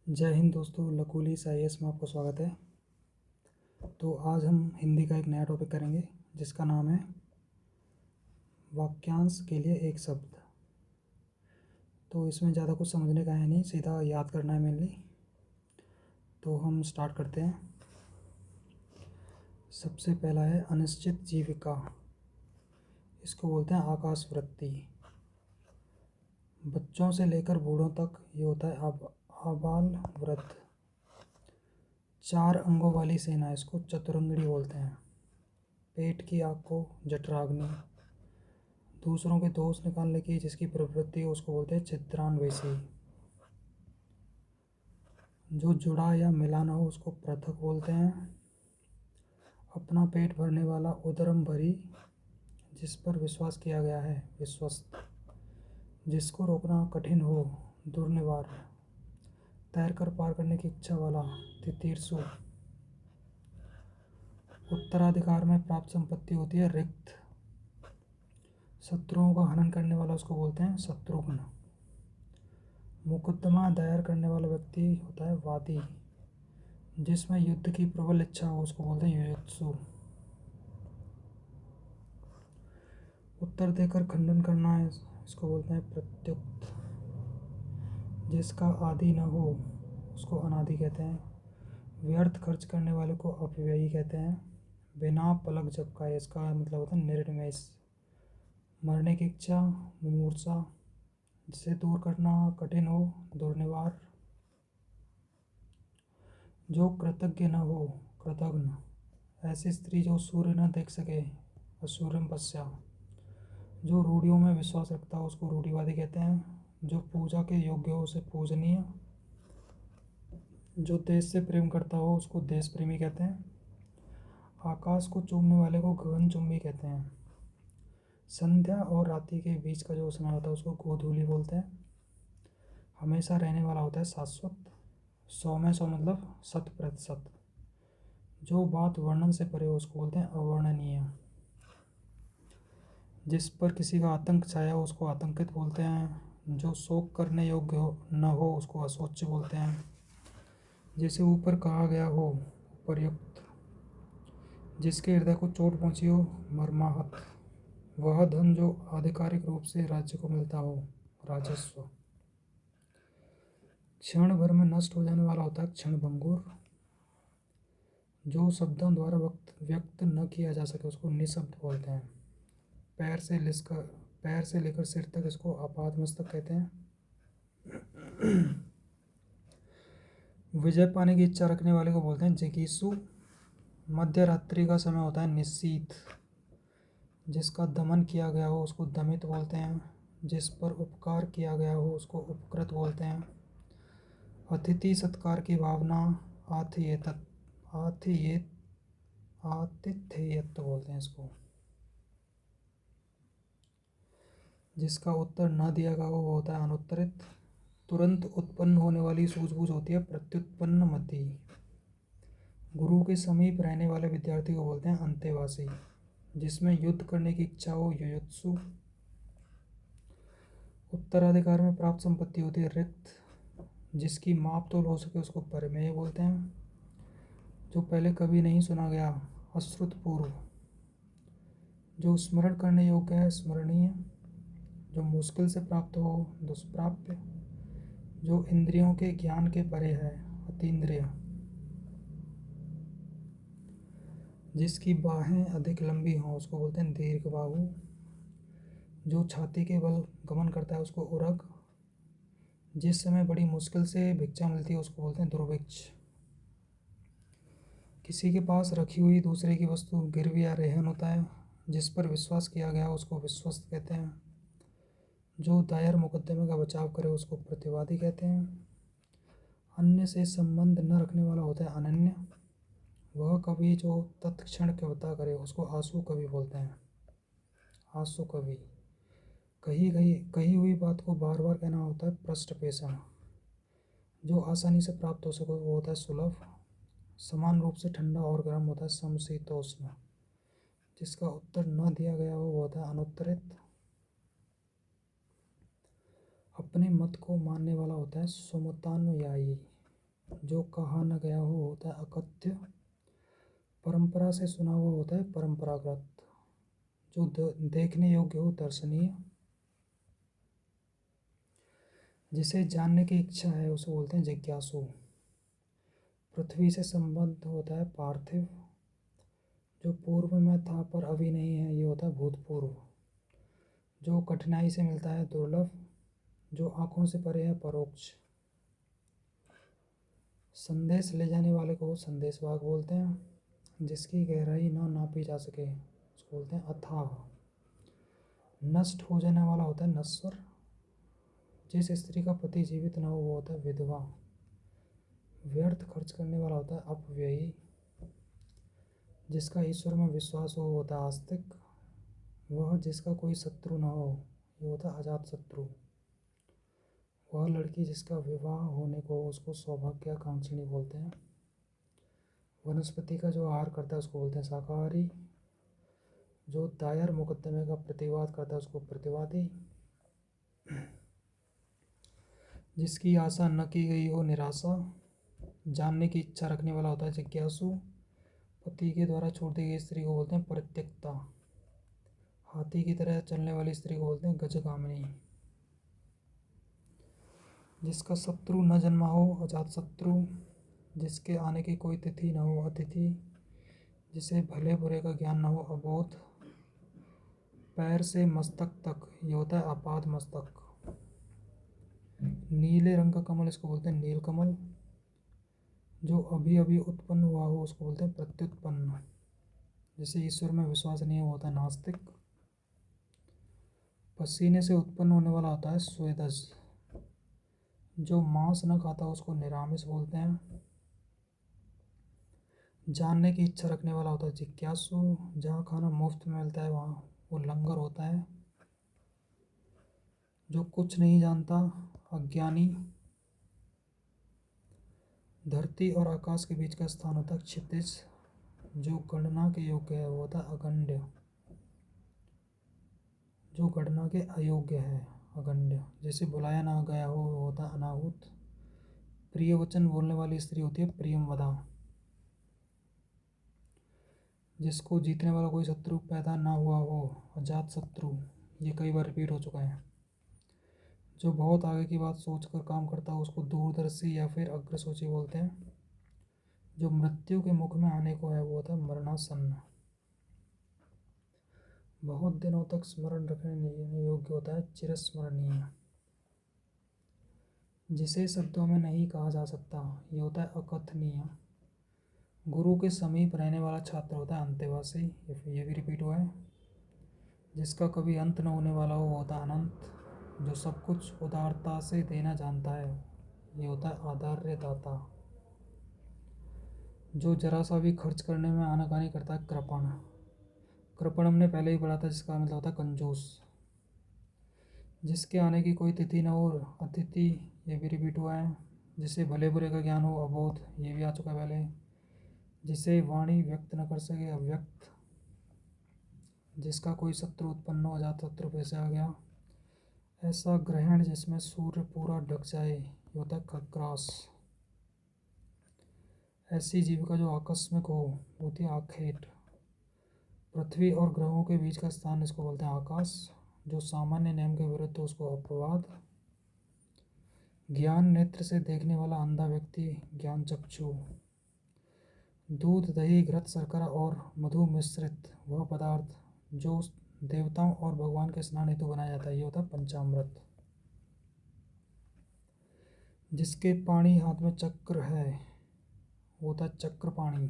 जय हिंद दोस्तों, लकूली IAS में आपको स्वागत है। तो आज हम हिंदी का एक नया टॉपिक करेंगे जिसका नाम है वाक्यांश के लिए एक शब्द। तो इसमें ज़्यादा कुछ समझने का है नहीं, सीधा याद करना है मेनली। तो हम स्टार्ट करते हैं। सबसे पहला है अनिश्चित जीविका। इसको बोलते हैं आकाश वृत्ति। बच्चों से लेकर बूढ़ों तक ये होता है आबाल वृत्त। 4 अंगों वाली सेना, इसको चतुरंगड़ी बोलते हैं। पेट की आग को जठराग्नि। दूसरों के दोष निकालने की जिसकी प्रवृत्ति है उसको बोलते हैं चित्रान्वेषी। जो जुड़ा या मिला ना हो उसको पृथक बोलते हैं। अपना पेट भरने वाला उदरम भरी, जिस पर विश्वास किया गया है विश्वस्त। जिसको रोकना कठिन हो दुर्निवार। तैर कर पार करने की इच्छा वाला तितीर्षु। उत्तराधिकार में प्राप्त संपत्ति होती है रिक्त। शत्रुओं का हनन करने वाला उसको बोलते हैं शत्रुघ्न। मुकदमा दायर करने वाला व्यक्ति होता है वादी। जिसमें युद्ध की प्रबल इच्छा हो उसको बोलते हैं युयुत्सु। उत्तर देकर खंडन करना है इसको बोलते हैं प्रत्युक्त। जिसका आदि न हो उसको अनादि कहते हैं। व्यर्थ खर्च करने वाले को अपव्ययी कहते हैं। बिना पलक झपकाए, इसका मतलब होता है निर्निमेष। मरने की इच्छा मुमूर्षा। जिसे दूर करना कठिन हो दुर्निवार। जो कृतज्ञ न हो कृतघ्न। ऐसी स्त्री जो सूर्य न देख सके असूर्यम पश्या। जो रूढ़ियों में विश्वास रखता हो उसको रूढ़िवादी कहते हैं। जो पूजा के योग्य हो उसे पूजनीय। जो देश से प्रेम करता हो उसको देश प्रेमी कहते हैं। आकाश को चूमने वाले को गगनचुंबी कहते हैं। संध्या और रात्रि के बीच का जो समय होता है उसको गोधूली बोलते हैं। हमेशा रहने वाला होता है शाश्वत। 100 में 100 मतलब 100%। जो बात वर्णन से परे हो उसको बोलते हैं अवर्णनीय। जिस पर किसी का आतंक छाया हो उसको आतंकित बोलते हैं। जो शोक करने योग्य हो न हो उसको अशोच्य बोलते हैं। जिसे ऊपर कहा गया हो उपर्युक्त। जिसके हृदय को चोट पहुंची हो मर्माहत। वह धन जो आधिकारिक रूप से राज्य को मिलता हो राजस्व। क्षण भर में नष्ट हो जाने वाला होता है क्षणभंगुर। जो शब्दों द्वारा व्यक्त न किया जा सके उसको निशब्द बोलते हैं। पैर से लेकर सिर तक इसको आपादमस्तक कहते हैं। विजय पाने की इच्छा रखने वाले को बोलते हैं जिगीषु। मध्य रात्रि का समय होता है निशीथ। जिसका दमन किया गया हो उसको दमित बोलते हैं। जिस पर उपकार किया गया हो उसको उपकृत बोलते हैं। अतिथि सत्कार की भावना आतिथेयत्व बोलते हैं इसको। जिसका उत्तर न दिया गया हो वो होता है अनुत्तरित। तुरंत उत्पन्न होने वाली सूझबूझ होती है प्रत्युत्पन्न मति। गुरु के समीप रहने वाले विद्यार्थी को बोलते हैं अंतेवासी। जिसमें युद्ध करने की इच्छा हो युयुत्सु। उत्तराधिकार में प्राप्त संपत्ति होती है रिक्त। जिसकी माप तोल हो सके उसको परमेय बोलते हैं। जो पहले कभी नहीं सुना गया अश्रुतपूर्व। जो स्मरण करने योग्य है स्मरणीय। जो मुश्किल से प्राप्त हो दुष्प्राप्य। जो इंद्रियों के ज्ञान के परे है अतीन्द्रिय। जिसकी बाहें अधिक लंबी हों उसको बोलते हैं दीर्घबाहु। जो छाती के बल गमन करता है उसको उरग। जिस समय बड़ी मुश्किल से भिक्षा मिलती है उसको बोलते हैं दुर्भिक्ष। किसी के पास रखी हुई दूसरे की वस्तु गिरवी या रेहन होता है। जिस पर विश्वास किया गया उसको विश्वस्त कहते हैं। जो दायर मुकदमे का बचाव करे उसको प्रतिवादी कहते हैं। अन्य से संबंध न रखने वाला होता है अनन्य। वह कवि जो तत्क्षण कविता करे उसको आंसू कवि बोलते हैं। आंसू कवि। कही हुई बात को बार बार कहना होता है पृष्ठपेषण। जो आसानी से प्राप्त हो सके वो होता है सुलभ। समान रूप से ठंडा और गर्म होता है समशीतोष्ण। जिसका उत्तर न दिया गया हो वो होता है अनुत्तरित। अपने मत को मानने वाला होता है सुमतानुयायी। जो कहा न गया हो होता है अकथ्य, परंपरा से सुना हुआ होता है परंपरागत, जो देखने योग्य हो दर्शनीय, जिसे जानने की इच्छा है उसे बोलते हैं जिज्ञासु, पृथ्वी से संबंध होता है पार्थिव, जो पूर्व में था पर अभी नहीं है ये होता है भूतपूर्व, जो कठिनाई से मिलता है दुर्लभ, जो आँखों से परे है परोक्ष, संदेश ले जाने वाले को संदेशवाहक बोलते हैं, जिसकी गहराई न नापी जा सके उसको बोलते हैं अथाह, नष्ट हो जाने वाला होता है नश्वर, जिस स्त्री का पति जीवित न हो वो होता है विधवा, व्यर्थ खर्च करने वाला होता है अपव्ययी, जिसका ईश्वर में विश्वास हो होता है आस्तिक, वह जिसका कोई शत्रु न हो ये होता है अजात शत्रु, वह लड़की जिसका विवाह होने को उसको सौभाग्याकांक्षिणी बोलते हैं, वनस्पति का जो आहार करता है उसको बोलते हैं शाकाहारी, जो दायर मुकदमे का प्रतिवाद करता है उसको प्रतिवादी, जिसकी आशा न की गई हो निराशा, जानने की इच्छा रखने वाला होता है जिज्ञासु, पति के द्वारा छोड़ दी गई स्त्री को बोलते हैं परित्यक्ता, हाथी की तरह चलने वाली स्त्री को बोलते हैं गजगामिनी, जिसका शत्रु न जन्मा हो अजात शत्रु, जिसके आने की कोई तिथि न हो अतिथि, जिसे भले बुरे का ज्ञान न हो अबोध, पैर से मस्तक तक ये होता है आपाद मस्तक, नीले रंग का कमल इसको बोलते हैं नीलकमल, जो अभी अभी उत्पन्न हुआ हो उसको बोलते हैं प्रत्युत्पन्न, जिसे ईश्वर में विश्वास नहीं होता नास्तिक, पसीने से उत्पन्न होने वाला होता है स्वेदज, जो मांस न खाता उसको निरामिष बोलते हैं, जानने की इच्छा रखने वाला होता है जिज्ञासु, जहाँ खाना मुफ्त में मिलता है वहाँ वो लंगर होता है, जो कुछ नहीं जानता अज्ञानी, धरती और आकाश के बीच का स्थान होता है क्षितिज, जो गणना के योग्य है वो होता है अगण्य, जो गणना के अयोग्य है अगण्य, जिसे बुलाया ना गया हो वो होता है अनाहुत, प्रिय वचन बोलने वाली स्त्री होती है प्रियमवदा, जिसको जीतने वाला कोई शत्रु पैदा ना हुआ हो अजात शत्रु, ये कई बार रिपीट हो चुका है, जो बहुत आगे की बात सोचकर काम करता है उसको दूरदर्शी या फिर अग्रसूची बोलते हैं, जो मृत्यु के मुख में आने को है वो होता है मरणासन्न, बहुत दिनों तक स्मरण रखने योग्य होता है चिरस्मरणीय, जिसे शब्दों में नहीं कहा जा सकता ये होता है अकथनीय, गुरु के समीप रहने वाला छात्र होता है अंतेवासी, ये भी रिपीट हुआ है, जिसका कभी अंत न होने वाला हो वो होता है अनंत, जो सब कुछ उदारता से देना जानता है ये होता है आधार्य दाता, जो जरा सा भी खर्च करने में आनाकानी करता है कृपण, कृपण हमने पहले ही पढ़ा था जिसका मतलब होता है कंजूस, जिसके आने की कोई तिथि न हो अतिथि, ये भी रिपीट हुआ है, जिसे भले बुरे का ज्ञान हो अबोध, ये भी आ चुका है पहले, जिसे वाणी व्यक्त न कर सके अव्यक्त, जिसका कोई शत्रु उत्पन्न हो जाता शत्रु फिर से आ गया, ऐसा ग्रहण जिसमें सूर्य पूरा ढक जाए ये होता है खग्रास, ऐसी जीविका जो आकस्मिक हो होती है आखेट, पृथ्वी और ग्रहों के बीच का स्थान इसको बोलते हैं आकाश, जो सामान्य नियम के विरुद्ध हो उसको अपवाद, ज्ञान नेत्र से देखने वाला अंधा व्यक्ति ज्ञान चक्षु, दूध दही घृत शर्करा और मधु मिश्रित वह पदार्थ जो देवताओं और भगवान के स्नान हेतु बनाया जाता है ये होता है पंचामृत, जिसके पाणी हाथ में चक्र है वो होता है चक्र पाणी।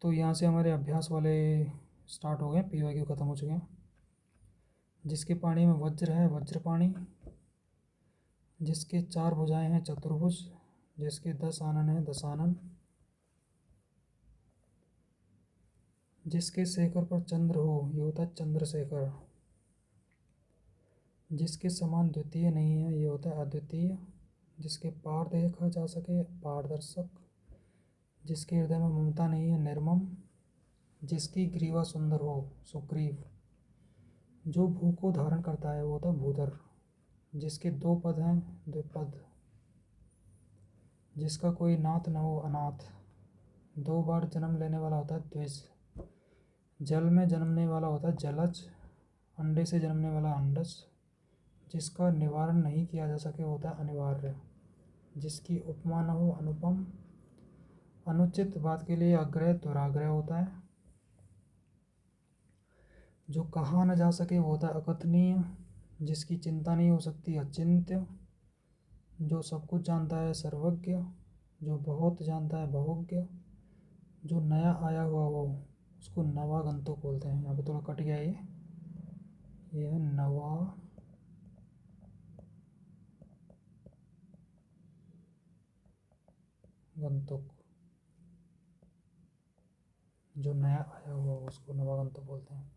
तो यहाँ से हमारे अभ्यास वाले स्टार्ट हो गए, पीवाईक्यू खत्म हो चुके हैं। जिसके पाणी में वज्र है वज्रपाणी, जिसके चार भुजाएं हैं चतुर्भुज, जिसके 10 आनन हैं दशानन, जिसके शेखर पर चंद्र हो ये होता है चंद्रशेखर, जिसके समान द्वितीय नहीं है ये होता है अद्वितीय, जिसके पार देखा जा सके पारदर्शक, जिसके हृदय में ममता नहीं है निर्मम, जिसकी ग्रीवा सुंदर हो सुग्रीव, जो भू को धारण करता है वो होता है भूधर, जिसके 2 पद हैं द्विपद, जिसका कोई नाथ न हो अनाथ। 2 बार जन्म लेने वाला होता है द्विज। जल में जन्मने वाला होता है जलज। अंडे से जन्मने वाला अंडज। जिसका निवारण नहीं किया जा सके होता है अनिवार्य। जिसकी उपमा न हो अनुपम। अनुचित बात के लिए अग्रह दुराग्रह होता है। जो कहा न जा सके वो होता है अकथनीय। जिसकी चिंता नहीं हो सकती अचिंत्य। जो सब कुछ जानता है सर्वज्ञ। जो बहुत जानता है बहुज्ञ। जो नया आया हुआ हो उसको नवागंतुक बोलते हैं। यहाँ पे थोड़ा कट गया ये है नवागंतुक। जो नया आया हुआ हो उसको नवागंतुक बोलते हैं।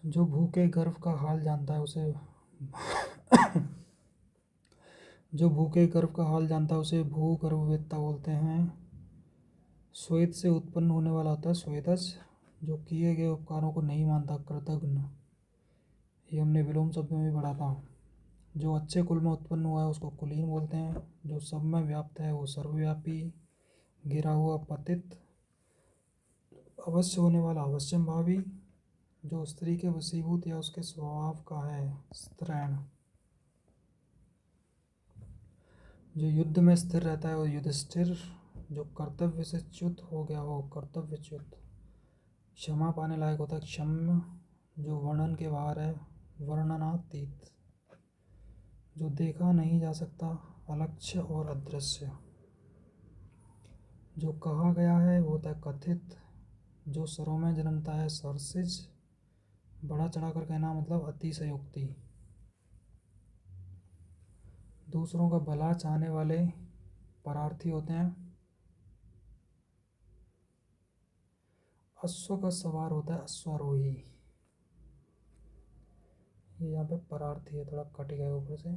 जो भूखे गर्भ का हाल जानता है उसे जो भूखे गर्भ का हाल जानता है उसे भूगर्भवेत्ता बोलते हैं। श्वेत से उत्पन्न होने वाला होता है स्वेदज। जो किए गए उपकारों को नहीं मानता कृतघ्न। ये हमने विलोम शब्द में भी पढ़ा था। जो अच्छे कुल में उत्पन्न हुआ है उसको कुलीन बोलते हैं। जो सब में व्याप्त है वो सर्वव्यापी। गिरा हुआ पतित। अवश्य होने वाला अवश्यंभावी। जो स्त्री के वशीभूत या उसके स्वभाव का है स्त्रैण। जो युद्ध में स्थिर रहता है वो युधिष्ठिर। जो कर्तव्य से च्युत हो गया हो कर्तव्यच्युत। क्षमा पाने लायक होता है क्षम्य। जो वर्णन के बाहर है वर्णनातीत। जो देखा नहीं जा सकता अलक्ष्य और अदृश्य। जो कहा गया है वो होता है कथित। जो स्वरों में जन्मता है सरसिज। बड़ा चढ़ाकर कहना मतलब अतिशयोक्ति। दूसरों का भला चाहने वाले परार्थी होते हैं। अश्व का सवार होता है अश्वारोही। ये यहाँ पे परार्थी है थोड़ा कट गया ऊपर से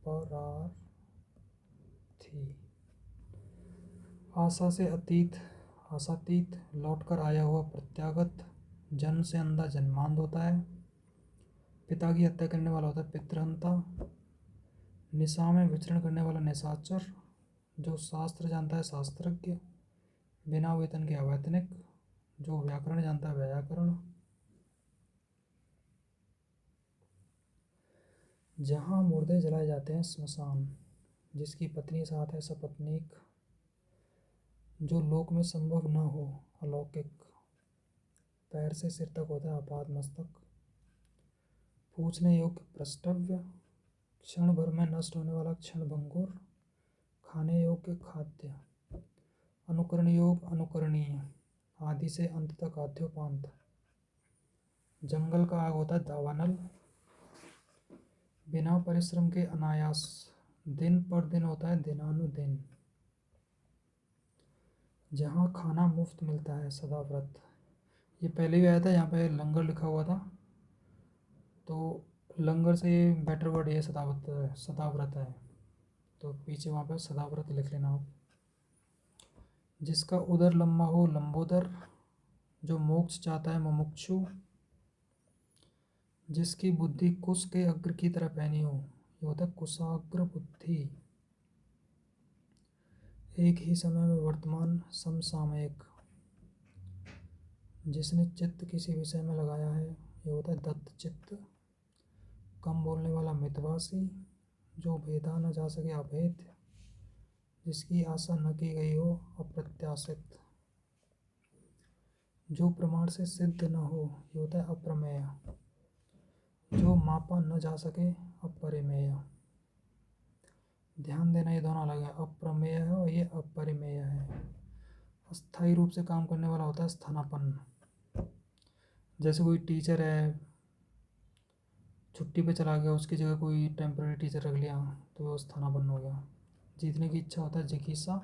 परार्थी। आशा से अतीत आशातीत। लौटकर आया हुआ प्रत्यागत। जन्म से अंधा जन्मांध होता है। पिता की हत्या करने वाला होता है पितृहंता। निशा में विचरण करने वाला निशाचर। जो शास्त्र जानता है शास्त्रज्ञ। बिना वेतन के अवैतनिक। जो व्याकरण जानता है व्याकरण। जहाँ मुर्दे जलाए जाते हैं स्मशान। जिसकी पत्नी साथ है सपत्नीक। जो लोक में संभव न हो अलौकिक। पैर से सिर तक होता है आपाद मस्तक। पूछने योग्य प्रष्टव्य। क्षण भर में नष्ट होने वाला क्षण भंगुर। खाने योग्य खाद्य। अनुकरण योग अनुकरणीय। आदि से अंत तक आद्योपांत। जंगल का आग होता है दावानल। बिना परिश्रम के अनायास। दिन पर दिन होता है दिनानुदिन। जहाँ खाना मुफ्त मिलता है सदाव्रत। ये पहले भी आया था यहाँ पे लंगर लिखा हुआ था तो लंगर से बेटर वर्ड ये सदाव्रत है तो पीछे वहाँ पे सदाव्रत लिख लेना आप। जिसका उदर लंबा हो लंबोदर। जो मोक्ष चाहता है मुमुक्षु। जिसकी बुद्धि कुश के अग्र की तरह पहनी हो ये होता है कुशाग्र बुद्धि। एक ही समय में वर्तमान समसामयिक। जिसने चित्त किसी विषय में लगाया है ये होता है दत्त चित्त। कम बोलने वाला मितभाषी। जो भेदा न जा सके अभेद। जिसकी आशा न की गई हो अप्रत्याशित। जो प्रमाण से सिद्ध न हो ये होता है अप्रमेय। जो मापा न जा सके अपरिमेय। ध्यान देना ये दोनों अलग है अप्रमेय है और ये अपरिमेय है। अस्थायी रूप से काम करने वाला होता है स्थानापन्न। जैसे कोई टीचर है छुट्टी पे चला गया उसकी जगह कोई टेम्पररी टीचर रख लिया तो वो स्थानापन्न हो गया। जीतने की इच्छा होता है जिज्ञासा।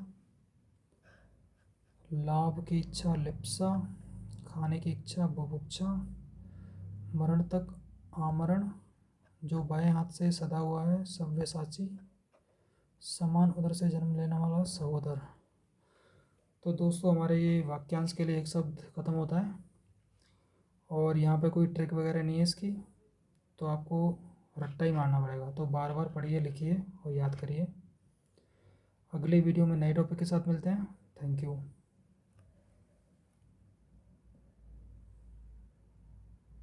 लाभ की इच्छा लिप्सा। खाने की इच्छा बुभुक्षा। मरण तक आमरण। जो बाएं हाथ से सदा हुआ है सव्यसाची। समान उदर से जन्म लेने वाला सहोदर। तो दोस्तों हमारे ये वाक्यांश के लिए एक शब्द खत्म होता है और यहाँ पे कोई ट्रिक वगैरह नहीं है इसकी तो आपको रट्टा ही मारना पड़ेगा। तो बार बार पढ़िए, लिखिए और याद करिए। अगले वीडियो में नए टॉपिक के साथ मिलते हैं। Thank you.